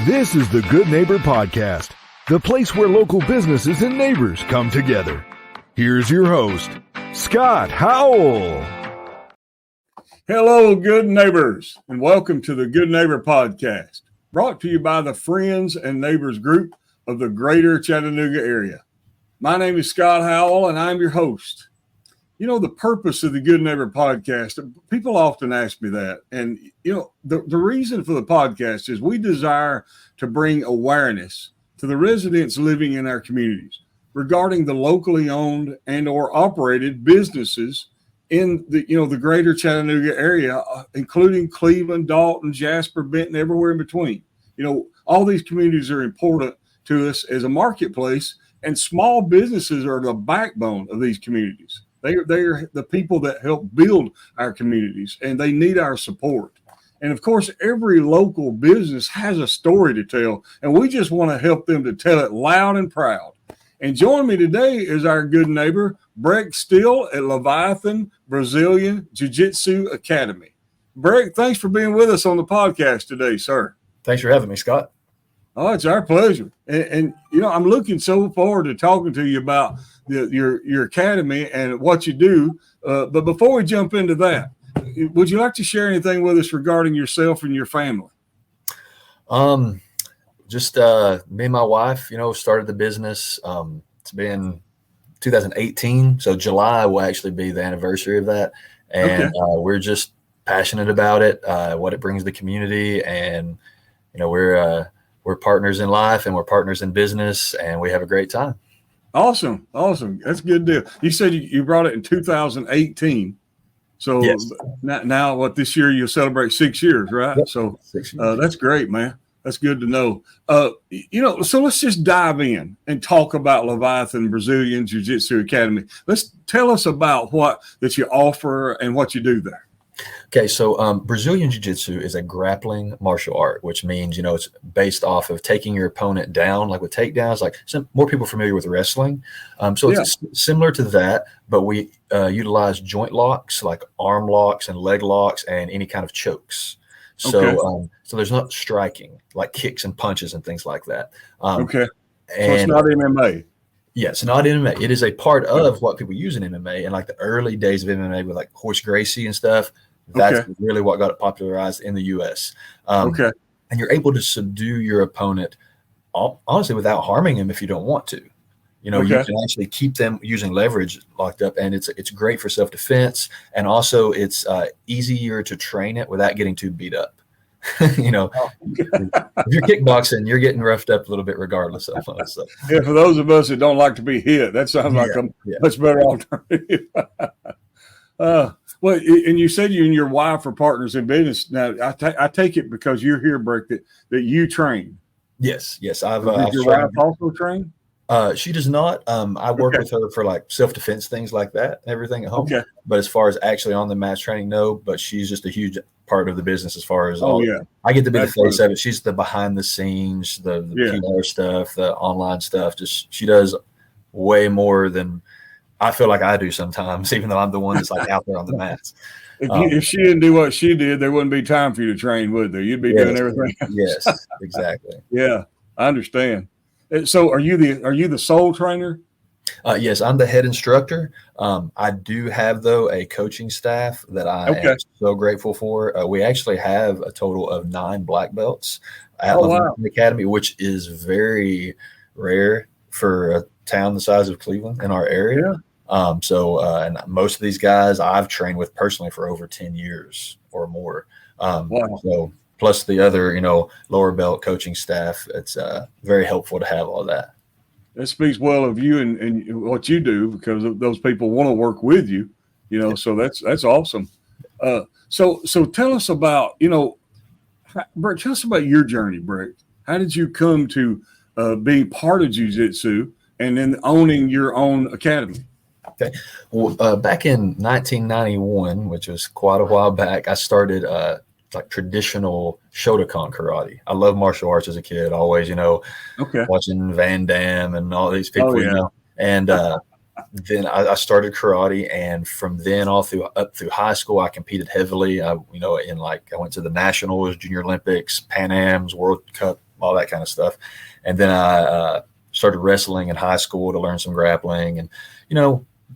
This is the Good Neighbor Podcast, the place where local businesses and neighbors come together. Here's your host, Scott Howell. Hello, good neighbors, and welcome to the Good Neighbor Podcast, brought to you by the Friends and Neighbors Group of the Greater Chattanooga area. My name is Scott Howell, and I'm your host. You know, the purpose of the Good Neighbor Podcast, people often ask me that. And, you know, the reason for the podcast is we desire to bring awareness to the residents living in our communities regarding the locally owned and or operated businesses in the greater Chattanooga area, including Cleveland, Dalton, Jasper, Benton, everywhere in between. You know, all these communities are important to us as a marketplace, and small businesses are the backbone of these communities. They're the people that help build our communities, and they need our support. And of course, every local business has a story to tell, and we just want to help them to tell it loud and proud. And join me today is our good neighbor, Breck Still at Leviathan Brazilian Jiu-Jitsu Academy. Breck, thanks for being with us on the podcast today, sir. Thanks for having me, Scott. Oh, it's our pleasure. And you know, I'm looking so forward to talking to you about your academy and what you do. But before we jump into that, would you like to share anything with us regarding yourself and your family? Just me and my wife, started the business. It's been 2018, so July will actually be the anniversary of that. And we're just passionate about it, what it brings to the community. And, we're partners in life and we're partners in business, and we have a great time. Awesome. That's a good deal. You said you brought it in 2018. So yes. Now this year you'll celebrate 6 years, right? Yep. So 6 years. That's great, man. That's good to know. So let's just dive in and talk about Leviathan Brazilian Jiu-Jitsu Academy. Let's tell us about what that you offer and what you do there. Okay, so Brazilian Jiu-Jitsu is a grappling martial art, which means, it's based off of taking your opponent down, like with takedowns, like some more people familiar with wrestling. It's similar to that, but we utilize joint locks, like arm locks and leg locks and any kind of chokes. So there's not striking, like kicks and punches and things like that. So it's not MMA. Yes, not MMA. It is a part of what people use in MMA, and like the early days of MMA with like Horace Gracie and stuff. That's really what got it popularized in the U.S. And you're able to subdue your opponent, honestly, without harming him if you don't want to. You can actually keep them using leverage locked up, and it's great for self-defense, and also it's easier to train it without getting too beat up. If you're kickboxing, you're getting roughed up a little bit regardless of it. So. Yeah, for those of us that don't like to be hit, that sounds like a much better alternative. Well, and you said you and your wife are partners in business. Now, I take it because you're here, Breck, that you train. Yes. Does your wife also train? She does not. I work with her for like self-defense things like that and everything at home. Okay. But as far as actually on the mats training, no. But she's just a huge part of the business as far as I get to be the face of it. She's the behind the scenes, the PR stuff, the online stuff. Just she does way more than I feel like I do sometimes, even though I'm the one that's like out there on the mats. If she didn't do what she did, there wouldn't be time for you to train, would there? You'd be doing everything else. Yes, exactly. Yeah, I understand. So are you the sole trainer? Yes, I'm the head instructor. I do have, though, a coaching staff that I am so grateful for. We actually have a total of 9 black belts at Leviathan Academy, which is very rare for a town the size of Cleveland in our area. And most of these guys I've trained with personally for over 10 years or more. So plus the other, lower belt coaching staff, it's very helpful to have all that. That speaks well of you and what you do, because those people want to work with you, so that's awesome. So tell us about, Breck, tell us about your journey, Breck. How did you come to be part of jiu-jitsu and then owning your own academy? Okay. Well, back in 1991, which was quite a while back, I started like traditional Shotokan Karate. I love martial arts as a kid, always, watching Van Damme and all these people, and then I started karate, and from then up through high school, I competed heavily. I went to the Nationals, Junior Olympics, Pan Am's, World Cup, all that kind of stuff. And then I started wrestling in high school to learn some grappling, and,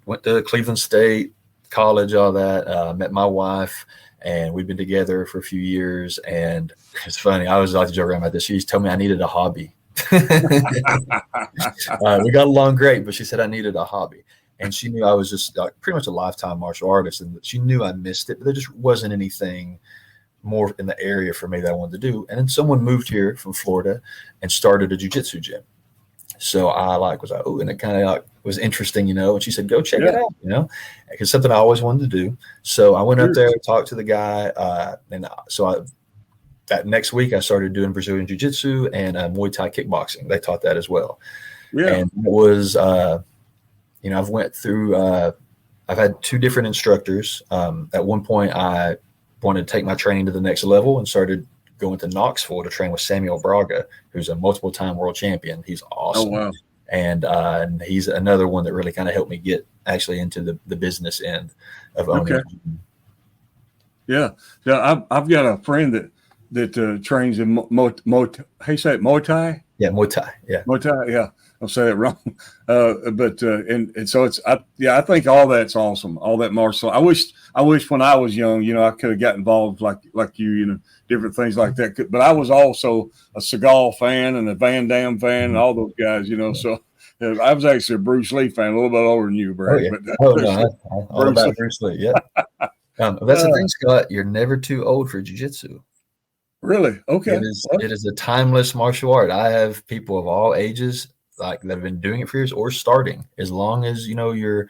went to Cleveland State, college, all that. Met my wife, and we've been together for a few years. And it's funny, I always like to joke around about this. She told me I needed a hobby. We got along great, but she said I needed a hobby. And she knew I was just pretty much a lifetime martial artist, and she knew I missed it, but there just wasn't anything more in the area for me that I wanted to do. And then someone moved here from Florida and started a jiu-jitsu gym. So I was like, oh, and it kind of was interesting, and she said, go check it out, because something I always wanted to do. So I went up there, talked to the guy. And so that next week I started doing Brazilian Jiu-Jitsu and Muay Thai kickboxing. They taught that as well. Yeah. And it was, I've went through, I've had 2 different instructors. At one point I wanted to take my training to the next level and started going to Knoxville to train with Samuel Braga, who's a multiple-time world champion. He's awesome. Oh, wow. And he's another one that really kind of helped me get actually into the business end of owning. Okay. Yeah. I've got a friend that trains in how you say it, Muay Thai? Yeah, Muay Thai. Yeah. Muay Thai, yeah. I'll say that wrong. And so I think all that's awesome. All that martial. I wish when I was young, I could have got involved like you, different things like that. But I was also a Seagal fan and a Van Damme fan and all those guys, so I was actually a Bruce Lee fan, a little bit older than you, Brad. All about Bruce Lee, yeah. That's the thing, Scott. You're never too old for jiu-jitsu. Really? Okay. It is a timeless martial art. I have people of all ages that have been doing it for years or starting. As long as you're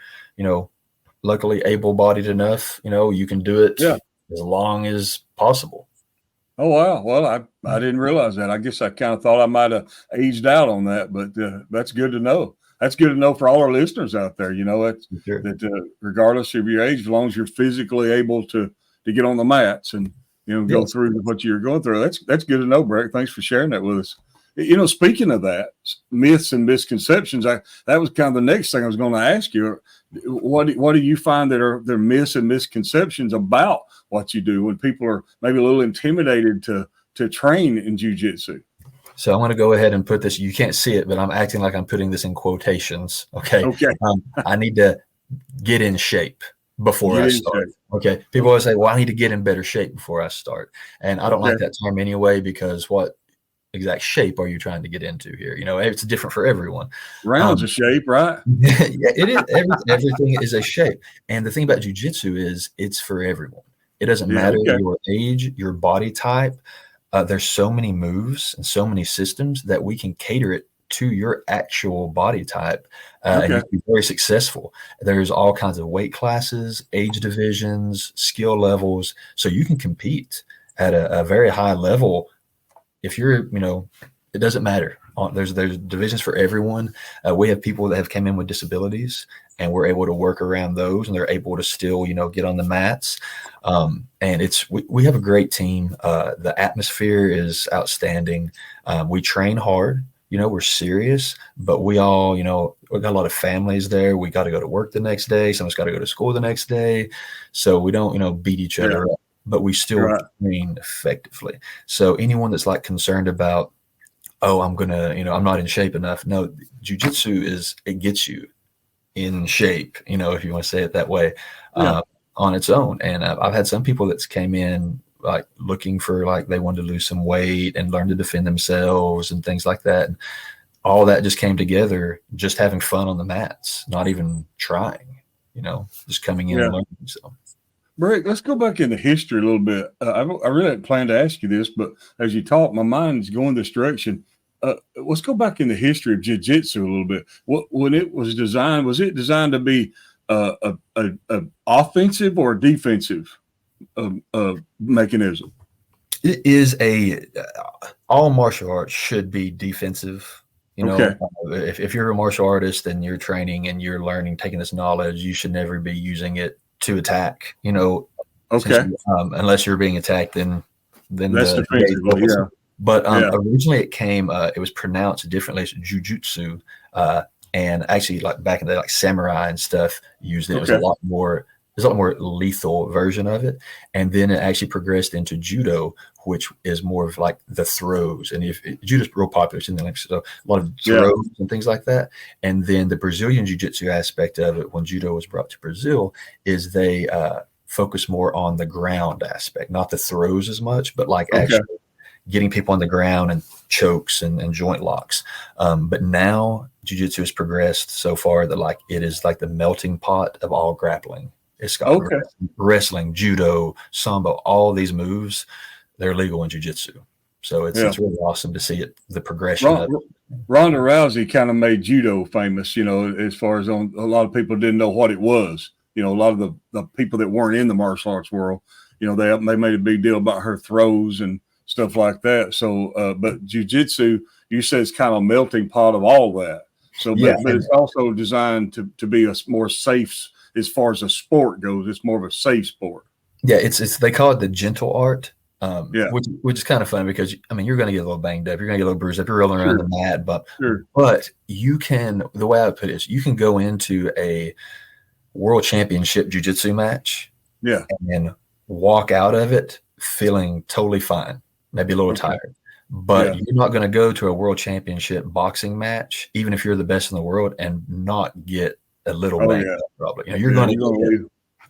luckily able-bodied enough, you can do it as long as possible. Oh wow! Well, I didn't realize that. I guess I kind of thought I might have aged out on that, but that's good to know. That's good to know for all our listeners out there. That regardless of your age, as long as you're physically able to get on the mats and go through what you're going through, that's good to know, Breck. Thanks for sharing that with us. Speaking of that, myths and misconceptions, that was kind of the next thing I was going to ask you. What do you find that are there myths and misconceptions about what you do when people are maybe a little intimidated to train in jiu-jitsu? So I'm going to go ahead and put this. You can't see it, but I'm acting like I'm putting this in quotations. Okay. I need to get in shape before I start. Okay. People always say, well, I need to get in better shape before I start. And I don't like that term anyway, because what exact shape are you trying to get into here? It's different for everyone. Round's a shape, right? Yeah, it is. Everything is a shape. And the thing about jiu-jitsu is it's for everyone. It doesn't matter your age, your body type. There's so many moves and so many systems that we can cater it to your actual body type, and you can be very successful. There's all kinds of weight classes, age divisions, skill levels, so you can compete at a very high level. If you're, it doesn't matter. There's divisions for everyone. We have people that have come in with disabilities, and we're able to work around those, and they're able to still, get on the mats. And we have a great team. The atmosphere is outstanding. We train hard. We're serious, but we all, we got a lot of families there. We got to go to work the next day. Someone's got to go to school the next day. So we don't, beat each other up, but we still train effectively. So anyone that's concerned about, oh, I'm not in shape enough. No, jiu-jitsu it gets you in shape, if you want to say it that way, on its own. And I've had some people that's came in looking for they wanted to lose some weight and learn to defend themselves and things like that. And all that just came together, just having fun on the mats, not even trying, just coming in and learning. So, Breck, let's go back into history a little bit. I really hadn't planned to ask you this, but as you talk, my mind's going this direction. Let's go back in the history of jiu-jitsu a little bit. When it was designed, was it designed to be a offensive or a defensive mechanism? It is all martial arts should be defensive. If you're a martial artist and you're training and you're learning, taking this knowledge, you should never be using it to attack. Unless you're being attacked, then that's defensive. But originally it was pronounced differently as jujutsu, and actually back in the day, samurai and stuff used it. It was a lot more. a lot more lethal version of it. And then it actually progressed into judo, which is more of like the throws. And if judo's real popular, it's in the Olympics, so a lot of throws and things like that. And then the Brazilian Jiu-Jitsu aspect of it, when judo was brought to Brazil, is they focus more on the ground aspect, not the throws as much, but like actually getting people on the ground and chokes and joint locks. But now Jiu-Jitsu has progressed so far that like it is like the melting pot of all grappling. It's got wrestling, judo, sambo, all these moves, they're legal in Jiu-Jitsu. So it's really awesome to see it, the progression. Ronda Rousey kind of made judo famous, as far as a lot of people didn't know what it was. A lot of the people that weren't in the martial arts world, they made a big deal about her throws and stuff like that. So, but Jiu-Jitsu, you said it's kind of a melting pot of all that. So, but it's also designed to be a more safe, as far as a sport goes. It's more of a safe sport. Yeah, it's they call it the gentle art. Which is kind of fun because you're going to get a little banged up, you're going to get a little bruised up, you're rolling around the mat, but you can. The way I would put it is, you can go into a world championship jiu-jitsu match, and walk out of it feeling totally fine, maybe a little tired, but you're not going to go to a world championship boxing match, even if you're the best in the world, and not get a little banged up. Probably, you're going to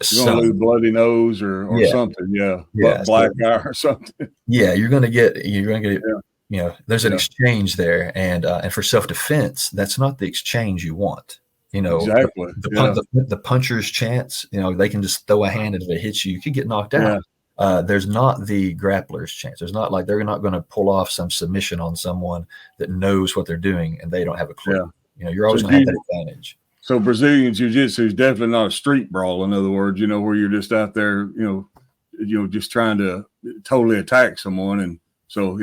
lose bloody nose or something, black eye or something. You're going to get there's an exchange there, and for self-defense, that's not the exchange you want. Exactly. The puncher's chance, they can just throw a hand, and if it hits you, you could get knocked out. There's not the grappler's chance. There's not like they're not going to pull off some submission on someone that knows what they're doing and they don't have a clue. You're always going to have that advantage. So Brazilian Jiu-Jitsu is definitely not a street brawl. In other words, where you're just out there, just trying to totally attack someone. And so,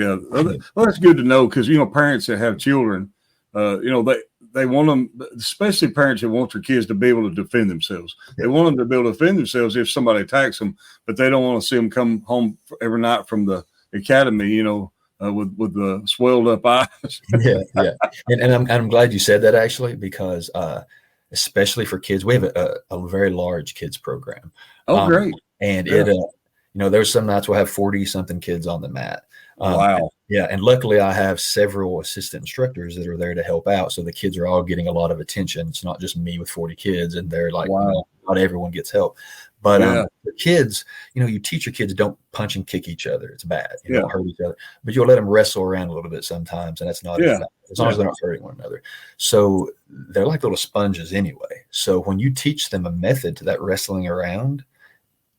that's good to know, because, parents that have children, they want them, especially parents that want their kids to be able to defend themselves. They want them to be able to defend themselves if somebody attacks them, but they don't want to see them come home every night from the academy, with the swelled up eyes. And I'm glad you said that, actually, because especially for kids, we have a very large kids program. Great. And there's some nights we'll have 40 something kids on the mat. Wow. And luckily I have several assistant instructors that are there to help out. So the kids are all getting a lot of attention. It's not just me with 40 kids, and they're like, not everyone gets help. But the kids, you teach your kids, don't punch and kick each other. It's bad. Don't hurt each other. But you'll let them wrestle around a little bit sometimes, and that's not as long as they're not hurting one another. So they're like little sponges anyway. So when you teach them a method to that wrestling around,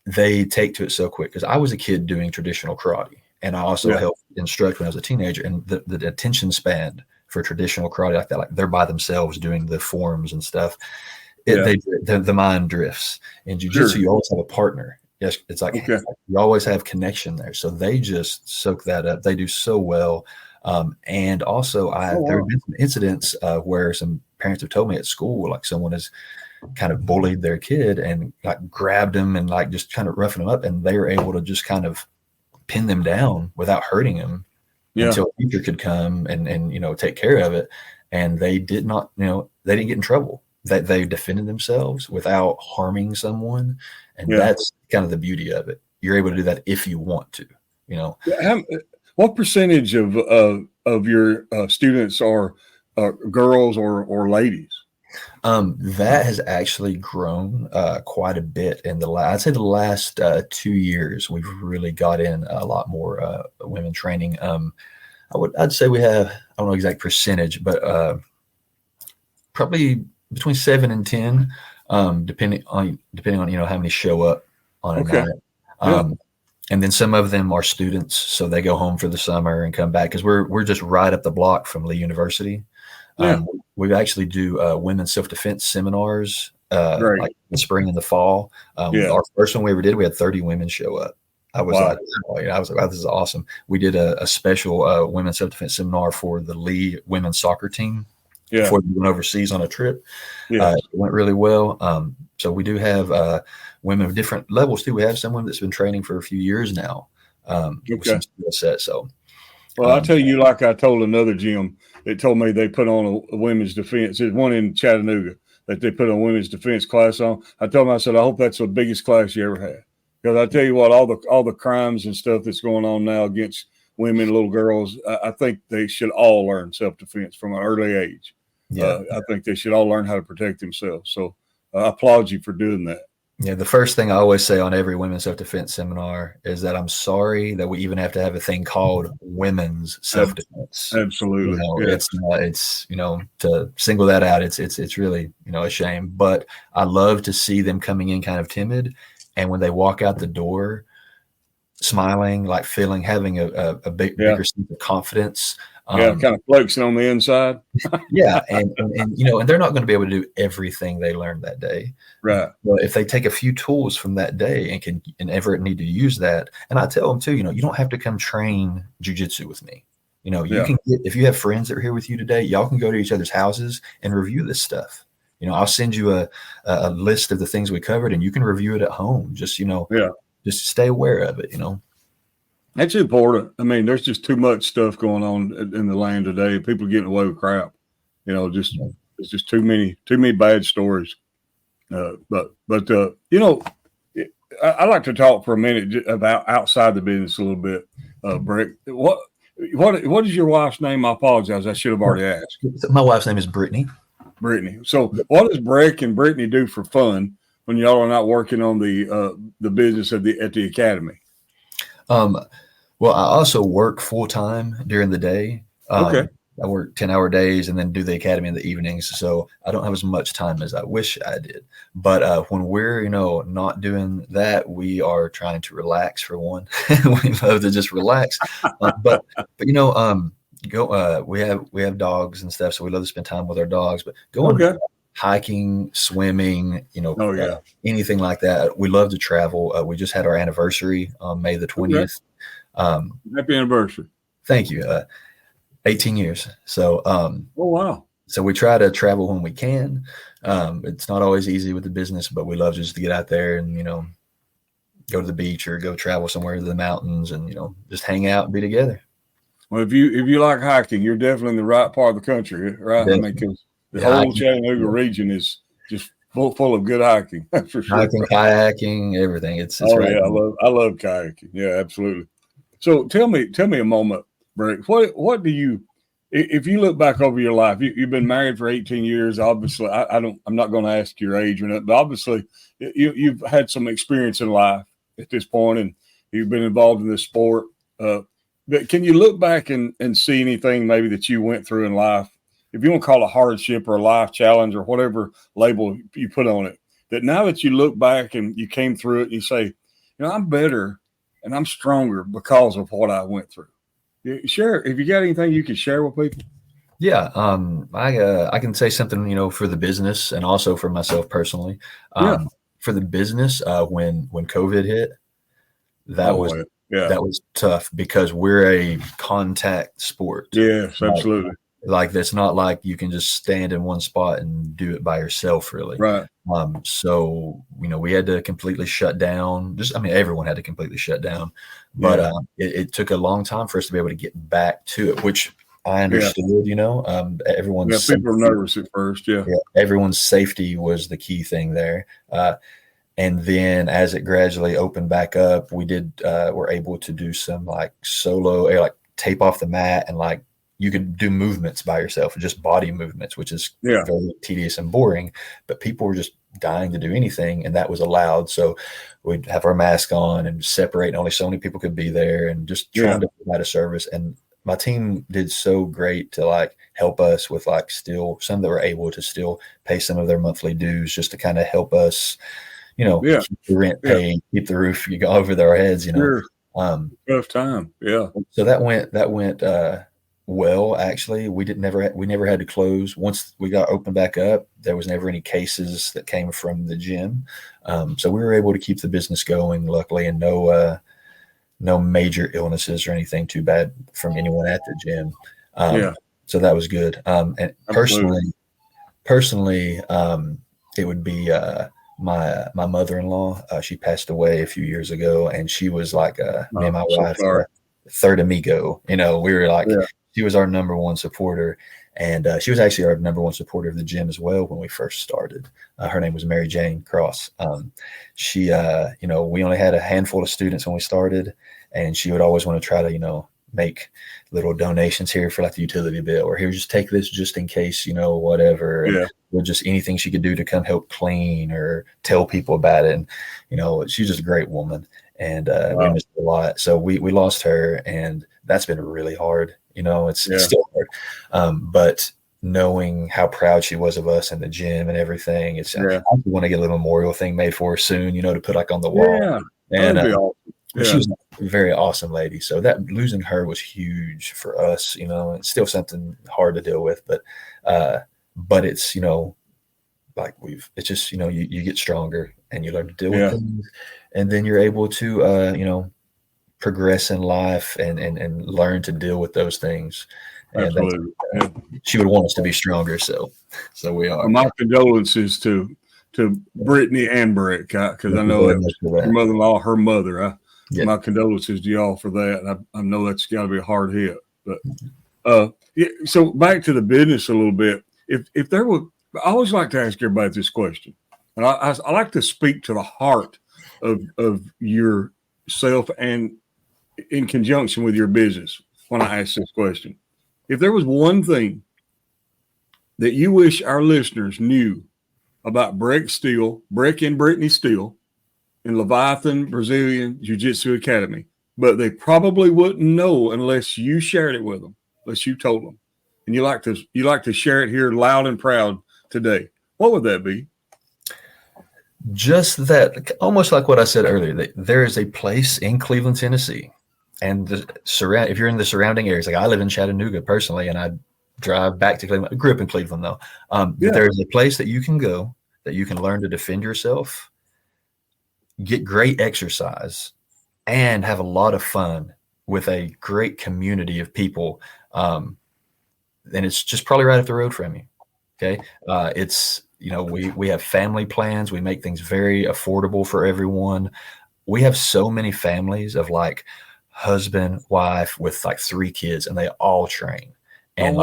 they take to it so quick. Because I was a kid doing traditional karate, and I also helped instruct when I was a teenager. And the attention span for traditional karate like that, like they're by themselves doing the forms and stuff. The mind drifts. In jiu-jitsu, you always have a partner. Yes, it's like you always have connection there. So they just soak that up. They do so well. And also, there have been some incidents where some parents have told me at school, like someone has kind of bullied their kid and like grabbed them and like just kind of roughing them up, and they were able to just kind of pin them down without hurting them until a teacher could come and take care of it. And they did not, they didn't get in trouble. They defended themselves without harming someone, and that's kind of the beauty of it. You're able to do that if you want to. What percentage of your students are girls or ladies? That has actually grown quite a bit in I'd say the last 2 years. We've really got in a lot more women training. I'd say we have, I don't know exact percentage, but probably between 7 and 10, depending on how many show up on a night. And then some of them are students, so they go home for the summer and come back, because we're just right up the block from Lee University. We actually do women's self-defense seminars like in the spring and the fall. Our first one we ever did, we had 30 women show up. I was like, wow, this is awesome. We did a special women's self-defense seminar for the Lee women's soccer team before we went overseas on a trip. It went really well. So we do have women of different levels too. We have someone that's been training for a few years now with some skill set. So, well, I'll tell you, like I told another gym, they told me they put on a women's defense. There's one in Chattanooga. that they put a women's defense class on. I told them, I said, I hope that's the biggest class you ever had. Because I tell you what, all the crimes and stuff that's going on now against women, little girls, I think they should all learn self-defense from an early age. Yeah. I think they should all learn how to protect themselves. So I applaud you for doing that. Yeah, the first thing I always say on every women's self-defense seminar is that I'm sorry that we even have to have a thing called women's self-defense. Absolutely. It's to single that out, it's really, a shame. But I love to see them coming in kind of timid, and when they walk out the door smiling, like having a bigger sense of confidence. Kind of flexing on the inside. Yeah, and they're not going to be able to do everything they learned that day. Right. But if they take a few tools from that day and ever need to use that, and I tell them too, you don't have to come train jiu-jitsu with me. You can if you have friends that are here with you today, y'all can go to each other's houses and review this stuff. I'll send you a list of the things we covered, and you can review it at home. Just just stay aware of it. That's important. I mean, there's just too much stuff going on in the land today. People are getting away with crap. It's just too many bad stories. But I like to talk for a minute about outside the business a little bit. Breck, what is your wife's name? I apologize. I should have already asked. My wife's name is Brittany. Brittany. So what does Breck and Brittany do for fun when y'all are not working on the business at the academy? Well, I also work full time during the day. Okay. I work 10-hour days and then do the academy in the evenings. So I don't have as much time as I wish I did. But when we're, not doing that, we are trying to relax for one. We love to just relax. But we have dogs and stuff. So we love to spend time with our dogs, but going hiking, swimming, anything like that. We love to travel. We just had our anniversary on May the 20th. Happy anniversary. Thank you. 18 years. So, oh, wow. So we try to travel when we can. It's not always easy with the business, but we love just to get out there and, go to the beach or go travel somewhere to the mountains and, just hang out and be together. Well, if you like hiking, you're definitely in the right part of the country, right? Definitely. I mean, because the whole Chattanooga region is just full of good hiking. For sure. Hiking, kayaking, everything. It's right. Yeah, I love kayaking. Yeah, absolutely. So tell me a moment, Breck. What do you, if you look back over your life, you've been married for 18 years. Obviously, I'm not going to ask your age or not, but obviously you've had some experience in life at this point, and you've been involved in this sport. But can you look back and see anything maybe that you went through in life, if you want to call it a hardship or a life challenge or whatever label you put on it, that now that you look back and you came through it and you say, I'm better and I'm stronger because of what I went through. Share, if you got anything you can share with people. Yeah. I can say something, for the business and also for myself personally. For the business, when COVID hit, that was tough because we're a contact sport. Yes, absolutely. Like that's not like you can just stand in one spot and do it by yourself, really. Right. So we had to completely shut down. Everyone had to completely shut down, but it took a long time for us to be able to get back to it, which I understood. Everyone's people were nervous at first. Yeah. Everyone's safety was the key thing there. And then as it gradually opened back up, we were able to do some like solo, like tape off the mat, and like you could do movements by yourself, just body movements, which is very tedious and boring, but people were just dying to do anything, and that was allowed. So we'd have our mask on and separate, and only so many people could be there, and just trying to provide a service. And my team did so great to like help us with like still some that were able to still pay some of their monthly dues just to kind of help us, keep the rent paid, keep the roof over their heads, Sure. Tough time. Yeah. So that went well, actually. We never had to close. Once we got open back up, there was never any cases that came from the gym. So we were able to keep the business going, luckily, and no major illnesses or anything too bad from anyone at the gym. So that was good. And personally, it would be my mother-in-law. She passed away a few years ago, and she was like me and my wife, third amigo. We were like, she was our number one supporter. And she was actually our number one supporter of the gym as well when we first started. Her name was Mary Jane Cross. She, we only had a handful of students when we started, and she would always want to try to, make little donations here for like the utility bill, or here, just take this just in case, whatever. Yeah. And just anything she could do to come help clean or tell people about it. And, she's just a great woman, and we missed her a lot. So we lost her, and that's been really hard. It's still hard. But knowing how proud she was of us and the gym and everything, I want to get a little memorial thing made for her soon, to put like on the wall. Yeah. And That'd be awesome. Yeah. She was a very awesome lady. So that losing her was huge for us, it's still something hard to deal with, but it's, it's just, you get stronger and you learn to deal with things, and then you're able to, progress in life and learn to deal with those things. Absolutely. She would want us to be stronger. So we are. Well, my condolences to Brittany and Breck, because I know that your mother-in-law, her mother. My condolences to y'all for that. I know that's got to be a hard hit. But so back to the business a little bit. If there were, I always like to ask everybody this question, and I like to speak to the heart of yourself and in conjunction with your business when I ask this question. If there was one thing that you wish our listeners knew about Breck and Brittany Still, in Leviathan Brazilian Jiu-Jitsu Academy, but they probably wouldn't know unless you shared it with them, unless you told them, and you like to share it here loud and proud today, what would that be? Just that, almost like what I said earlier, that there is a place in Cleveland, Tennessee, and if you're in the surrounding areas, like I live in Chattanooga personally, and I drive back to Cleveland. I grew up in Cleveland though. There's a place that you can go that you can learn to defend yourself, get great exercise, and have a lot of fun with a great community of people. And it's just probably right up the road from you. Okay. It's, we have family plans. We make things very affordable for everyone. We have so many families of like husband, wife with like 3 kids, and they all train. And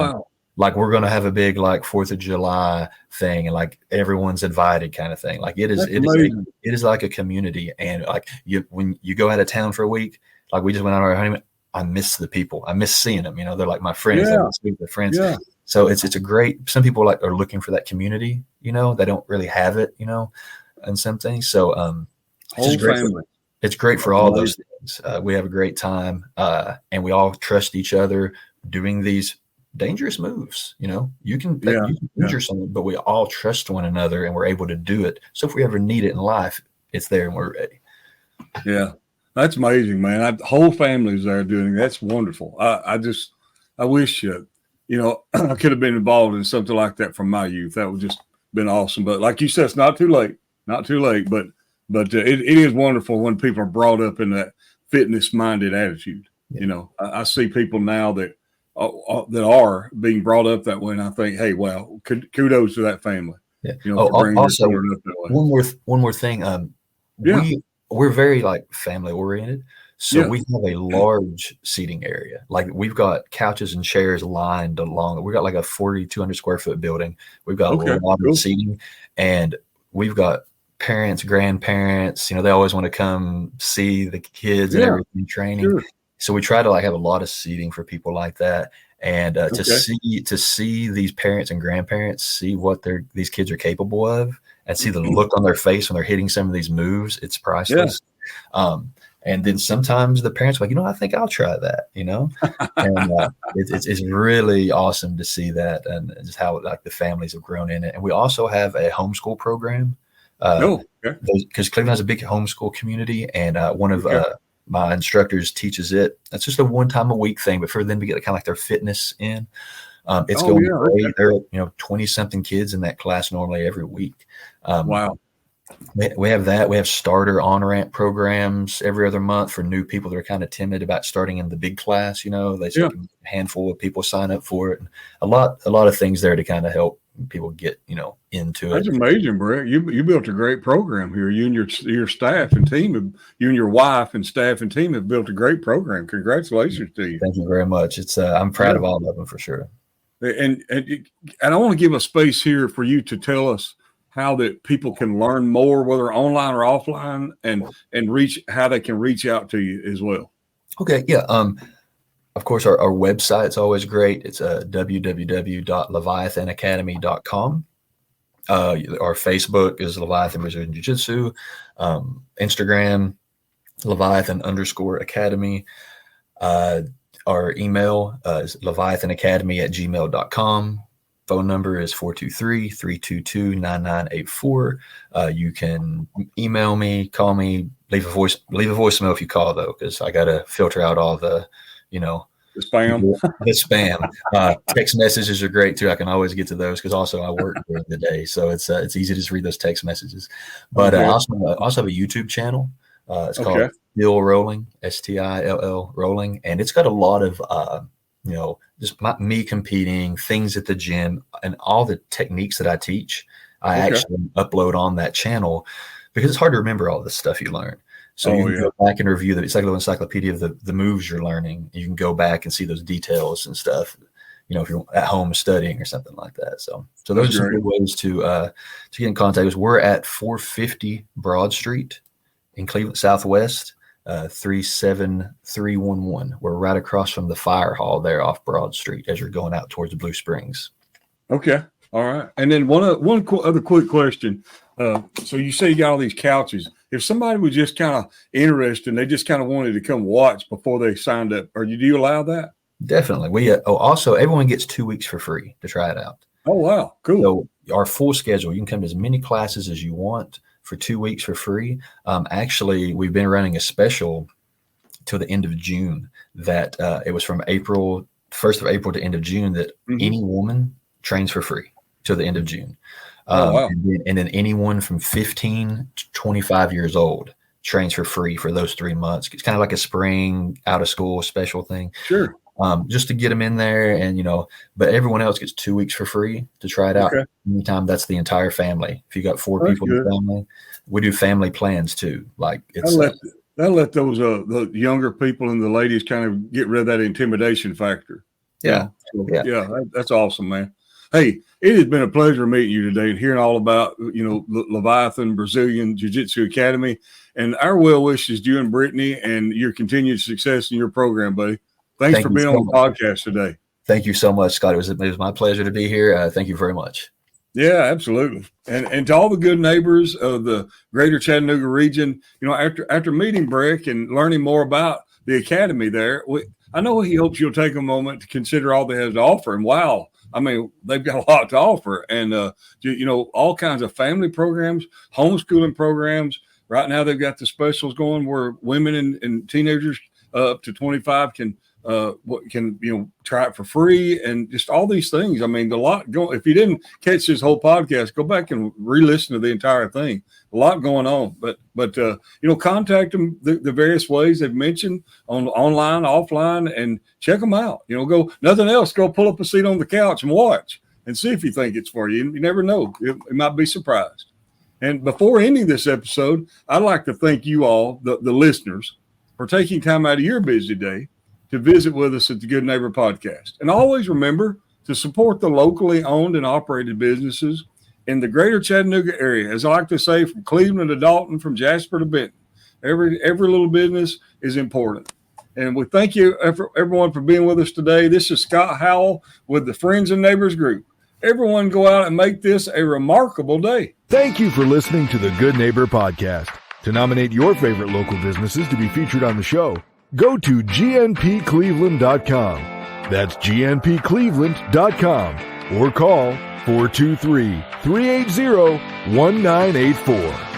like we're going to have a big like 4th of July thing, and like everyone's invited kind of thing. Like it is like a community. And like when you go out of town for a week, like we just went on our honeymoon, I miss the people. I miss seeing them. They're like my friends. I speak with friends. Yeah. So it's a great, some people like are looking for that community, they don't really have it, and some things. So it's just great. It's great for all those things. We have a great time, and we all trust each other doing these dangerous moves. You can injure someone, but we all trust one another, and we're able to do it. So if we ever need it in life, it's there and we're ready. Yeah, that's amazing, man. Whole families there doing it. That's wonderful. I wish I could have been involved in something like that from my youth. That would just been awesome. But like you said, it's not too late. But it is wonderful when people are brought up in that fitness minded attitude. Yeah. I see people now that are being brought up that way, and I think, hey, wow, kudos to that family. Yeah. Also, one more thing. We're very like family oriented, so we have a large seating area. Like we've got couches and chairs lined along. We've got like a 4,200 square foot building. We've got a lot of seating, and we've got parents, grandparents. they always want to come see the kids and everything training. Sure. So we try to like have a lot of seating for people like that, and to see these parents and grandparents see what these kids are capable of, and see the look on their face when they're hitting some of these moves. It's priceless. Yeah. And then sometimes the parents are like, I think I'll try that. And it's really awesome to see that, and just how like the families have grown in it. And we also have a homeschool program. Because Cleveland has a big homeschool community, and one of my instructors teaches it. It's just a 1 time a week thing, but for them to get kind of like their fitness in, it's going great. There are 20 something kids in that class normally every week. Wow. We have that. We have starter on-ramp programs every other month for new people that are kind of timid about starting in the big class. They a handful of people sign up for it. And a lot of things there to kind of help people get into it. That's amazing, Breck. You built a great program here. You and your staff and team, you and your wife and staff and team have built a great program. Congratulations to you. Thank you very much. It's I'm proud of all of them for sure. And I want to give a space here for you to tell us how that people can learn more, whether online or offline, and how they can reach out to you as well. Okay. Yeah. Of course, our website's always great. It's www.leviathanacademy.com. Our Facebook is Leviathan Brazilian Jiu-Jitsu. Instagram, Leviathan_Academy. Our email is leviathanacademy@gmail.com. Phone number is 423-322-9984. You can email me, call me, leave a voicemail if you call, though, because I got to filter out all the, the spam. Text messages are great too. I can always get to those because also I work during the day, so it's easy to just read those text messages. But I also have a YouTube channel. It's called Still Rolling, STILL Rolling, and it's got a lot of just me competing, things at the gym, and all the techniques that I teach. I actually upload on that channel because it's hard to remember all the stuff you learn. So you can go back and review it's like a little encyclopedia of the moves you're learning. You can go back and see those details and stuff, if you're at home studying or something like that. So those are some good ways to get in contact with us. We're at 450 Broad Street in Cleveland Southwest, 37311. We're right across from the fire hall there off Broad Street as you're going out towards the Blue Springs. Okay. All right. And then one other quick question. So you say you got all these couches. If somebody was just kind of interested and they just kind of wanted to come watch before they signed up, do you allow that? Definitely. We also everyone gets 2 weeks for free to try it out. Oh, wow. Cool. So our full schedule, you can come to as many classes as you want for 2 weeks for free. Actually, we've been running a special till the end of June that it was from 1st of April to end of June that any woman trains for free till the end of June. Wow. And then anyone from 15 to 25 years old trains for free for those 3 months. It's kind of like a spring out of school special thing. Sure. Just to get them in there and, but everyone else gets 2 weeks for free to try it out. Anytime, that's the entire family. If you got 4 people in the family, we do family plans too. Like that'll let those the younger people and the ladies kind of get rid of that intimidation factor. Yeah. That's awesome, man. Hey, it has been a pleasure meeting you today and hearing all about, Leviathan Brazilian Jiu-Jitsu Academy, and our well wishes to you and Brittany and your continued success in your program, buddy. Thanks for being on the podcast today. Thank you so much, Scott. It was my pleasure to be here. Thank you very much. Yeah, absolutely. And to all the good neighbors of the greater Chattanooga region, after meeting Breck and learning more about the academy there, I know he hopes you'll take a moment to consider all they have to offer. And wow, I mean, they've got a lot to offer, and all kinds of family programs, homeschooling programs. Right now, they've got the specials going where women and teenagers up to 25 can try it for free, and just all these things. I mean, a lot going. If you didn't catch this whole podcast, go back and re-listen to the entire thing. A lot going on, but contact them the various ways they've mentioned online, offline, and check them out. Go nothing else. Go pull up a seat on the couch and watch and see if you think it's for you. You never know. You might be surprised. And before ending this episode, I'd like to thank you all, the listeners, for taking time out of your busy day to visit with us at the Good Neighbor Podcast. And always remember to support the locally owned and operated businesses in the greater Chattanooga area. As I like to say, from Cleveland to Dalton, from Jasper to Benton, every little business is important. And we thank you, everyone, for being with us today. This is Scott Howell with the Friends and Neighbors Group. Everyone go out and make this a remarkable day. Thank you for listening to the Good Neighbor Podcast. To nominate your favorite local businesses to be featured on the show, go to gnpcleveland.com. That's gnpcleveland.com or call 423-380-1984.